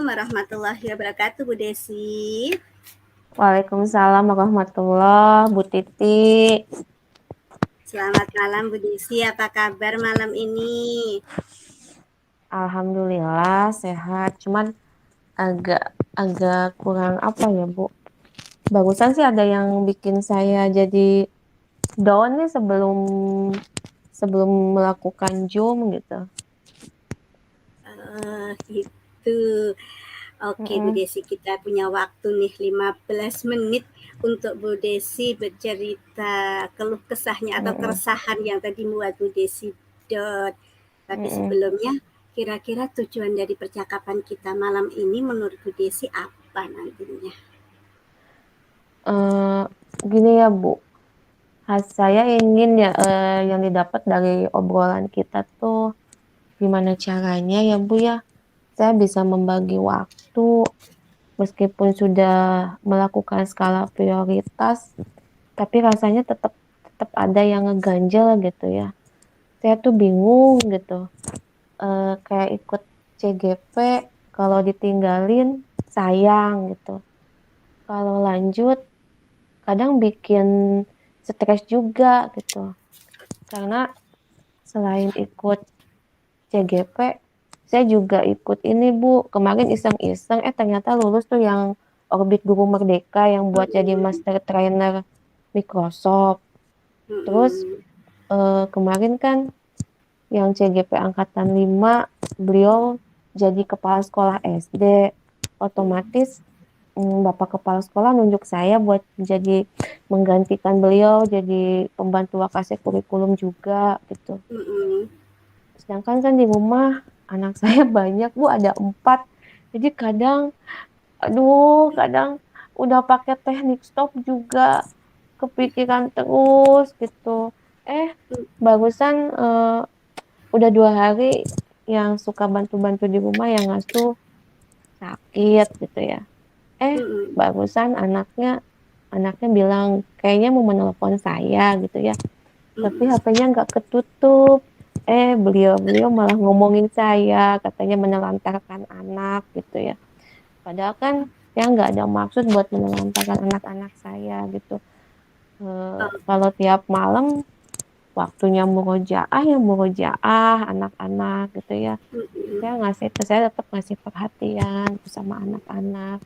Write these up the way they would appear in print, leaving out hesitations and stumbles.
warahmatullahi wabarakatuh, Bu Desi. Waalaikumsalam warahmatullah, Bu Titi. Selamat malam, Bu Desi. Apa kabar malam ini? Alhamdulillah sehat, cuman agak agak kurang apa ya, Bu? Barusan sih ada yang bikin saya jadi down nih sebelum sebelum melakukan Zoom gitu. Gitu. Oke, Bu Mm-mm, Desi, kita punya waktu nih 15 menit untuk Bu Desi bercerita keluh kesahnya atau mm-mm, keresahan yang tadi membuat Bu Desi down. Tapi mm-mm. sebelumnya, kira-kira tujuan dari percakapan kita malam ini menurut Bu Desi apa nantinya? Eh, Gini ya, Bu. Saya ingin ya yang didapat dari obrolan kita tuh gimana caranya ya, Bu ya. Saya bisa membagi waktu meskipun sudah melakukan skala prioritas, tapi rasanya tetap tetap ada yang ngeganjel gitu ya. Saya tuh bingung gitu. Kayak ikut CGP, kalau ditinggalin sayang gitu. Kalau lanjut, kadang bikin stres juga gitu. Karena selain ikut CGP, saya juga ikut ini Bu. Kemarin iseng-iseng, ternyata lulus tuh yang Orbit Guru Merdeka yang buat jadi Mm-mm. master trainer Microsoft. Terus Mm-mm. kemarin kan yang CGP Angkatan 5, beliau jadi kepala sekolah SD. Otomatis Bapak Kepala Sekolah nunjuk saya buat jadi menggantikan beliau jadi pembantu wakase kurikulum juga gitu. Mm-mm. Sedangkan kan di rumah anak saya banyak Bu, ada 4. Jadi kadang udah pakai teknik stop juga kepikiran terus gitu. Eh, Barusan udah 2 hari yang suka bantu-bantu di rumah yang ngasuh sakit gitu ya. Mm-mm. Barusan anaknya bilang kayaknya mau menelpon saya gitu ya. Tapi Mm-mm. HP-nya nggak ketutup. Beliau malah ngomongin saya, katanya menelantarkan anak gitu ya. Padahal kan saya nggak ada maksud buat menelantarkan anak-anak saya gitu. Kalau tiap malam waktunya murojaah ya murojaah anak-anak gitu ya. Mm-mm. Saya tetap ngasih perhatian sama anak-anak.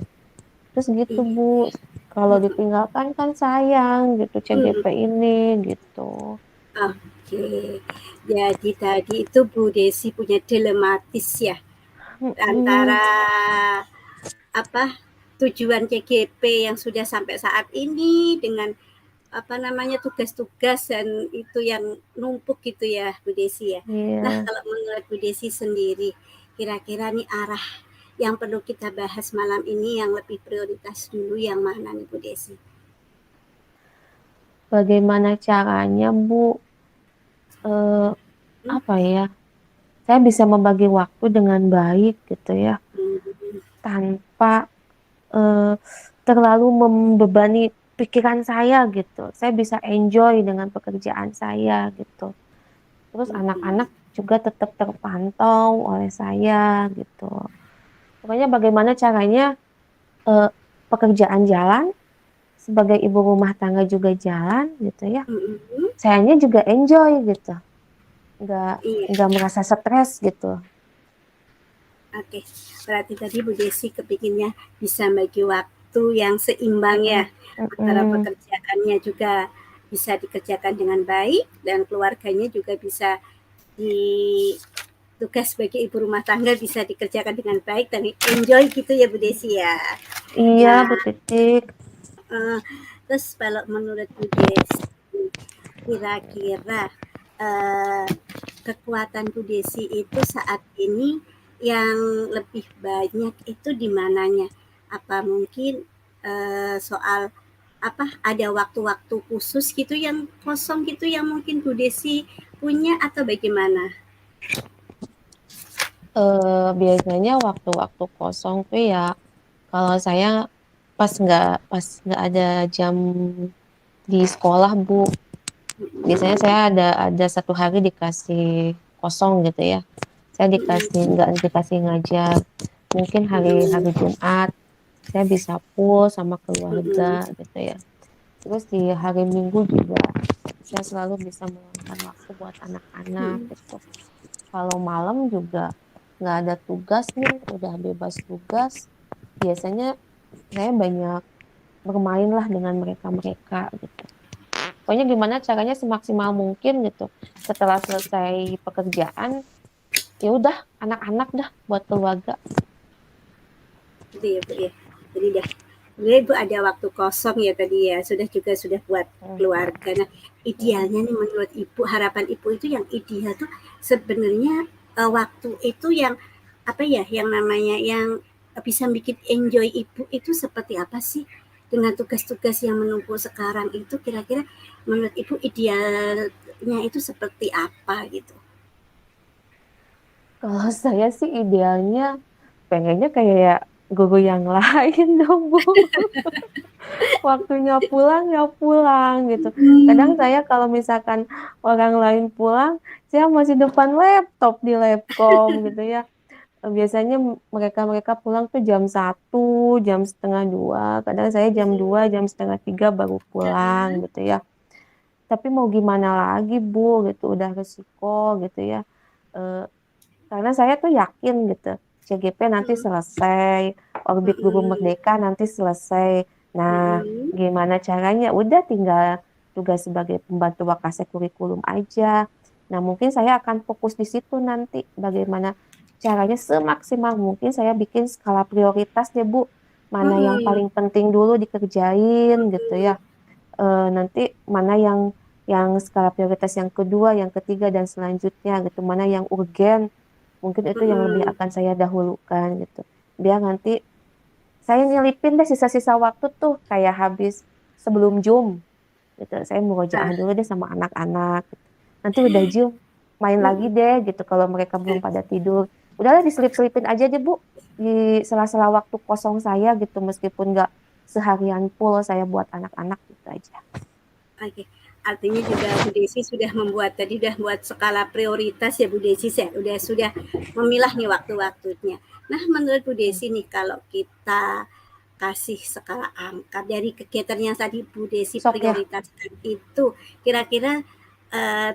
Terus gitu Iya. Bu, kalau Mm-mm. ditinggalkan kan sayang gitu CGP Mm-mm. ini gitu. Oke. Jadi tadi itu Bu Desi punya dilematis ya Mm-mm. antara apa tujuan CGP yang sudah sampai saat ini dengan apa namanya tugas-tugas dan itu yang numpuk gitu ya Bu Desi ya. Nah, Iya. kalau menurut Bu Desi sendiri, kira-kira nih arah yang perlu kita bahas malam ini yang lebih prioritas dulu yang mana nih Bu Desi? Bagaimana caranya Bu, eh, Hmm? apa ya? Saya bisa membagi waktu dengan baik gitu ya, Hmm. tanpa eh, terlalu membebani pikiran saya gitu. Saya bisa enjoy dengan pekerjaan saya gitu. Terus Hmm. anak-anak juga tetap terpantau oleh saya gitu. Pokoknya bagaimana caranya eh, pekerjaan jalan, sebagai ibu rumah tangga juga jalan gitu ya. Hmm. Sayanya juga enjoy gitu. Nggak, Iya. nggak merasa stres gitu. Oke, berarti tadi Bu Desi kepinginnya bisa bagi waktu yang seimbang ya, Mm-mm, antara mm-mm. pekerjaannya juga bisa dikerjakan dengan baik dan keluarganya juga bisa di tugas sebagai ibu rumah tangga bisa dikerjakan dengan baik dan enjoy gitu ya Bu Desi ya. Iya, Nah, Bu Titik. eh, terus kalau menurut Bu Desi kira-kira eh, kekuatan Bu Desi itu saat ini yang lebih banyak itu di mananya? Apa mungkin soal apa ada waktu-waktu khusus gitu yang kosong gitu yang mungkin Bu Desi punya atau bagaimana? Biasanya waktu-waktu kosong tuh ya kalau saya pas nggak ada jam di sekolah Bu. Biasanya saya ada 1 hari dikasih kosong gitu ya. Saya dikasih nggak dikasih ngajar. Mungkin hari Jumat saya bisa full sama Mhm. keluarga gitu ya. Terus di hari Minggu juga saya selalu bisa meluangkan waktu buat anak-anak Mhm. gitu. Kalau malam juga nggak ada tugas nih, udah bebas tugas. Biasanya saya banyak bermain lah dengan mereka-mereka gitu. Pokoknya gimana caranya semaksimal mungkin gitu. Setelah selesai pekerjaan, ya udah anak-anak dah buat keluarga. Gitu ya Bu ya. Jadi dah sebenarnya Ibu ada waktu kosong ya tadi ya, sudah buat Hmm. keluarga. Nah, Hmm. idealnya nih menurut Ibu, harapan Ibu itu yang ideal tuh sebenarnya waktu itu yang apa ya, yang namanya yang bisa bikin enjoy Ibu itu seperti apa sih? Dengan tugas-tugas yang menumpuk sekarang itu kira-kira menurut Ibu idealnya itu seperti apa gitu? Kalau saya sih idealnya pengennya kayak guru yang lain dong, Bu. Waktunya pulang ya pulang gitu. Kadang Hmm. saya kalau misalkan orang lain pulang, saya masih depan laptop di labcom gitu ya. Biasanya mereka-mereka pulang tuh jam 1, jam setengah 2, kadang saya jam 2, jam setengah 3 baru pulang gitu ya. Tapi mau gimana lagi Bu gitu, udah resiko gitu ya. Eee, karena saya tuh yakin gitu, CGP nanti Mhm. selesai, Orbit Guru Mhm. Merdeka nanti selesai. Nah, Mhm. gimana caranya? Udah tinggal tugas sebagai pembantu Wakasek kurikulum aja. Nah, mungkin saya akan fokus di situ nanti, bagaimana caranya semaksimal mungkin saya bikin skala prioritas deh, Bu. Mana yang Mhm. paling penting dulu dikerjain gitu ya. Nanti mana yang skala prioritas yang kedua, yang ketiga, dan selanjutnya gitu, mana yang urgen, mungkin itu yang lebih Mhm. akan saya dahulukan gitu. Biar nanti saya nyelipin deh sisa-sisa waktu tuh kayak habis sebelum Zoom gitu, saya murojaah Ah, dulu deh sama anak-anak gitu. Nanti udah Zoom, main lagi mhm. deh gitu kalau mereka belum pada tidur. Udahlah diselip-selipin aja deh Bu, di sela-sela waktu kosong saya gitu, meskipun nggak seharian full saya buat anak-anak gitu aja. Oke, artinya juga Bu Desi sudah membuat tadi udah buat skala prioritas ya Bu Desi ya, sudah memilah nih waktu-waktunya. Nah, menurut Bu Hmm. Desi nih kalau kita kasih skala angka dari kegiatan yang tadi Bu Desi Sok ya. prioritaskan itu, kira-kira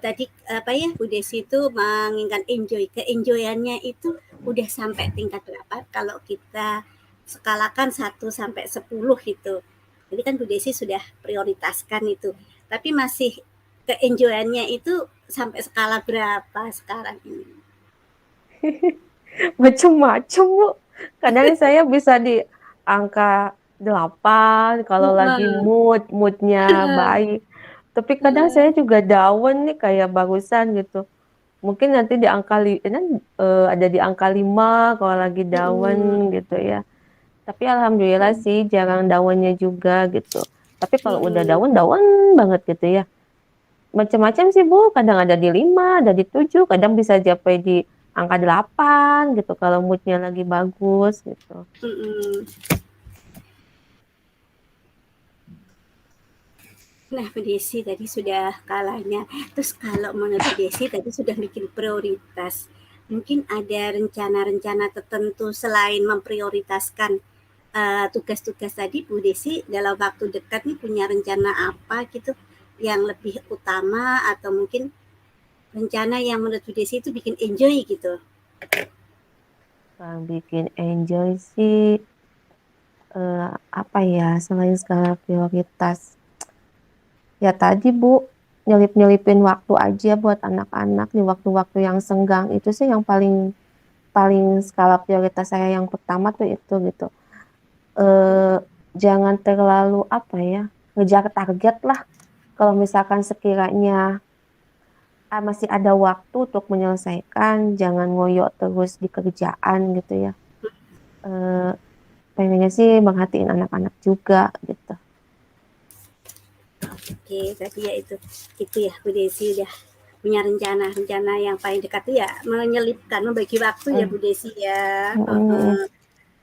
tadi apa ya Bu Desi itu menginginkan keenjoyannya itu udah sampai tingkat berapa kalau kita skalakan 1 sampai 10 gitu. Jadi kan Bu Desi sudah prioritaskan itu. Tapi masih keenjoyannya itu sampai skala berapa sekarang ini? Macem-macem, Bu. Kadang saya bisa di angka 8 kalau lagi Heeh, moodnya baik. Tapi kadang heeh, saya juga down nih kayak barusan gitu. Mungkin nanti di angka ada di angka 5 kalau lagi mhm, down gitu ya. Tapi alhamdulillah sih jarang down juga gitu. Tapi kalau udah mhm, down banget gitu ya. Macam-macam sih Bu, kadang ada di 5, ada di 7, kadang bisa sampai di angka 8 gitu kalau mood-nya lagi bagus gitu. mhm. Nah, Bu Desi tadi sudah kalahnya. Terus kalau menurut Bu Desi tadi sudah bikin prioritas. Mungkin ada rencana-rencana tertentu selain memprioritaskan tugas-tugas tadi, Bu Desi dalam waktu dekat nih punya rencana apa gitu yang lebih utama atau mungkin rencana yang menurut Bu Desi itu bikin enjoy gitu? Yang bikin enjoy sih, apa ya, selain skala prioritas, ya tadi Bu, nyelip-nyelipin waktu aja buat anak-anak di waktu-waktu yang senggang, itu sih yang paling paling skala prioritas saya yang pertama tuh itu gitu. Eee, jangan terlalu apa ya, ngejar target lah. Kalau misalkan sekiranya, masih ada waktu untuk menyelesaikan, jangan ngoyo terus di kerjaan gitu ya. Eee, pengennya sih merhatiin anak-anak juga gitu. Oke, tadi ya itu ya Bu Desi udah punya rencana-rencana yang paling dekat tuh ya menyelipkan, membagi waktu ya Mhm. Bu Desi ya. Mhm. Heeh.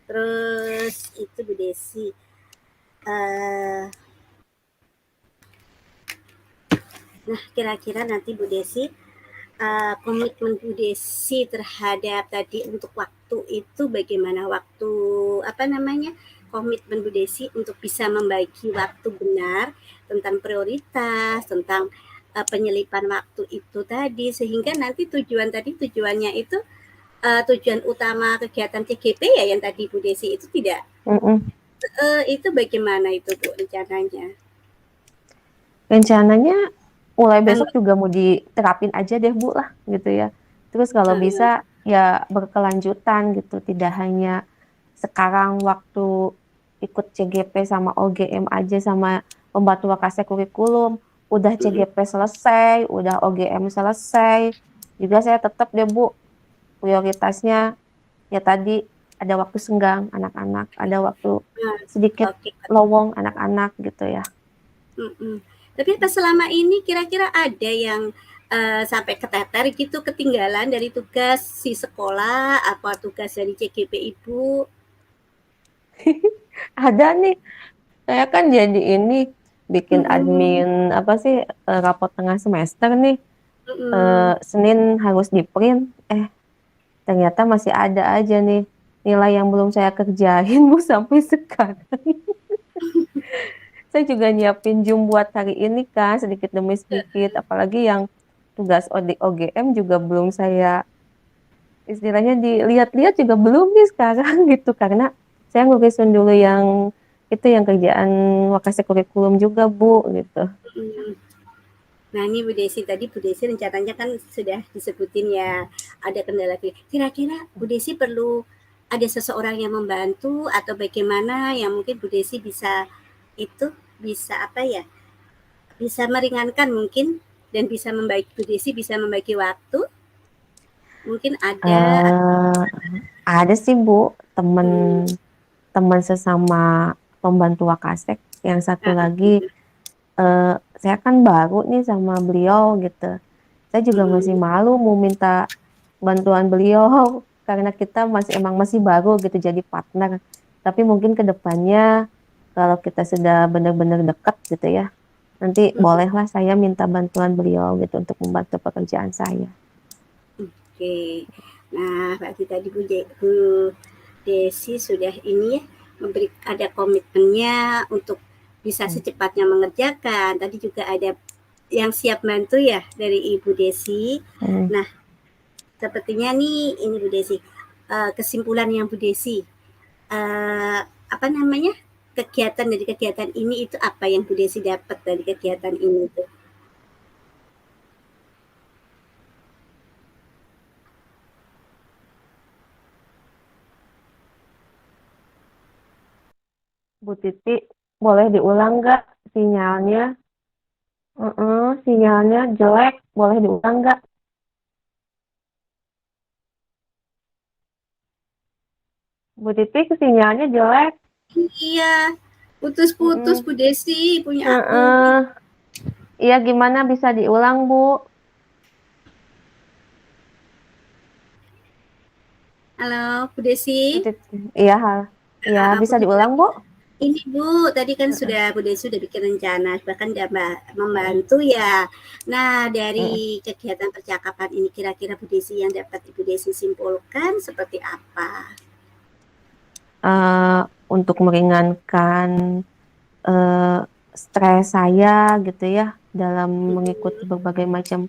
Terus itu Bu Desi. eh nah, kira-kira nanti Bu Desi komitmen Bu Desi terhadap tadi untuk waktu waktu itu bagaimana? Waktu apa namanya, komitmen Bu Desi untuk bisa membagi waktu benar tentang prioritas, tentang penyelipan waktu itu tadi, sehingga nanti tujuannya itu tujuan utama kegiatan CGP ya yang tadi Bu Desi itu tidak itu bagaimana itu Bu rencananya? Rencananya mulai Anu, besok juga mau diterapin aja deh Bu lah gitu ya. Terus kalau heeh, bisa ya berkelanjutan gitu, tidak hanya sekarang waktu ikut CGP sama OGM aja sama pembantu wakasek kurikulum, udah mhm, CGP selesai, udah OGM selesai, juga saya tetap deh Bu prioritasnya ya tadi ada waktu senggang anak-anak, ada waktu nah, sedikit oke, lowong anak-anak gitu ya. mhm. Tapi pas selama ini kira-kira ada yang, sampai keteter gitu ketinggalan dari tugas si sekolah, apa tugas dari CGP Ibu? Ada nih, saya kan jadi ini bikin Mhm, admin apa sih rapot tengah semester nih. mhm. Senin harus di-print, ternyata masih ada aja nih nilai yang belum saya kerjain Bu sampai sekarang. Saya juga nyiapin Zoom buat hari ini kan sedikit demi sedikit, apalagi yang tugas OGM juga belum saya istilahnya dilihat-lihat juga belum nih sekarang gitu, karena saya ngurusin dulu yang itu yang kerjaan wakasek kurikulum juga Bu gitu. Mhm. Nah ini Bu Desi rencananya kan sudah disebutin ya ada kendala. Kira-kira Bu Desi perlu ada seseorang yang membantu atau bagaimana yang mungkin Bu Desi bisa itu bisa apa ya bisa meringankan mungkin dan bisa membagi Bu Desi bisa membagi waktu mungkin ada Eee, ada sih Bu, temen hmm, teman sesama pembantu wakasek, yang satu lagi, saya kan baru nih sama beliau gitu. Saya juga masih hmm, malu mau minta bantuan beliau karena kita masih baru gitu jadi partner. Tapi mungkin ke depannya kalau kita sudah benar-benar dekat gitu ya, nanti hmm, bolehlah saya minta bantuan beliau gitu untuk membantu pekerjaan saya. oke. Nah, berarti tadi Bu Desi sudah ini ya memberi ada komitmennya untuk bisa Mmm, secepatnya mengerjakan. Tadi juga ada yang siap bantu ya dari Ibu Desi. mhm. Nah, sepertinya nih ini Bu Desi, kesimpulan yang Bu Desi, apa namanya, kegiatan dari kegiatan ini itu apa yang Bu Desi dapat dari kegiatan ini tuh? Bu Titi, boleh diulang nggak sinyalnya? Sinyalnya jelek, boleh diulang nggak? Bu Titi, sinyalnya jelek. Iya, putus-putus Mhm, Bu Desi, punya aku. heeh. Iya, gimana bisa diulang, Bu? Halo, Bu Bu Desi. Titi, iya, iya, bisa Putus diulang, lagi. Bu? Ini Bu, tadi kan Heeh, sudah Bu Desi sudah bikin rencana, bahkan udah heeh, membantu ya. Nah, heeh. dari kegiatan percakapan ini kira-kira Bu Desi yang dapat Ibu Desi simpulkan seperti apa? Eee, untuk meringankan, eee, stres saya gitu ya, dalam mengikuti Mhm, berbagai macam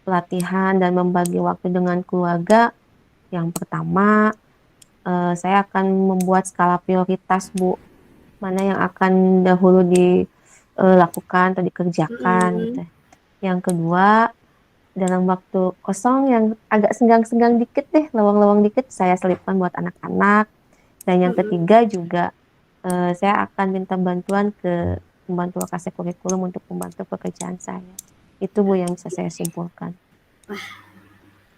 pelatihan dan membagi waktu dengan keluarga, yang pertama, saya akan membuat skala prioritas, Bu. Mana yang akan dahulu dilakukan atau dikerjakan mhm, gitu. Yang kedua, dalam waktu kosong yang agak senggang-senggang dikit deh, lowong-lowong dikit, saya selipkan buat anak-anak. Dan yang mhm. ketiga juga, saya akan minta bantuan ke pembantu lokasi kurikulum untuk membantu pekerjaan saya. Itu Bu yang bisa saya simpulkan. Wah,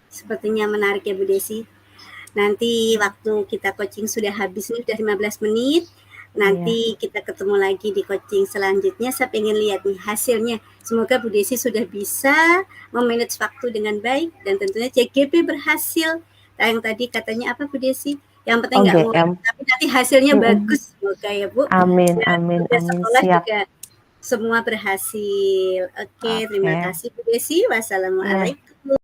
sepertinya menarik ya Bu Desi. Nanti Mhm, waktu kita coaching sudah habis nih, udah 15 menit. iya, Nanti kita ketemu lagi di coaching selanjutnya. Saya pengen lihat nih hasilnya. Semoga Bu Desi sudah bisa memanage waktu dengan baik dan tentunya CGP berhasil. Nah, yang tadi katanya apa Bu Desi? Yang penting nggak ngurus, OGM, tapi nanti hasilnya mhm, bagus. Semoga ya Bu. amin Dan amin tugas amin, sekolah siap. juga semua berhasil. Oke, terima Oke, kasih Bu Desi. iya. Wassalamualaikum.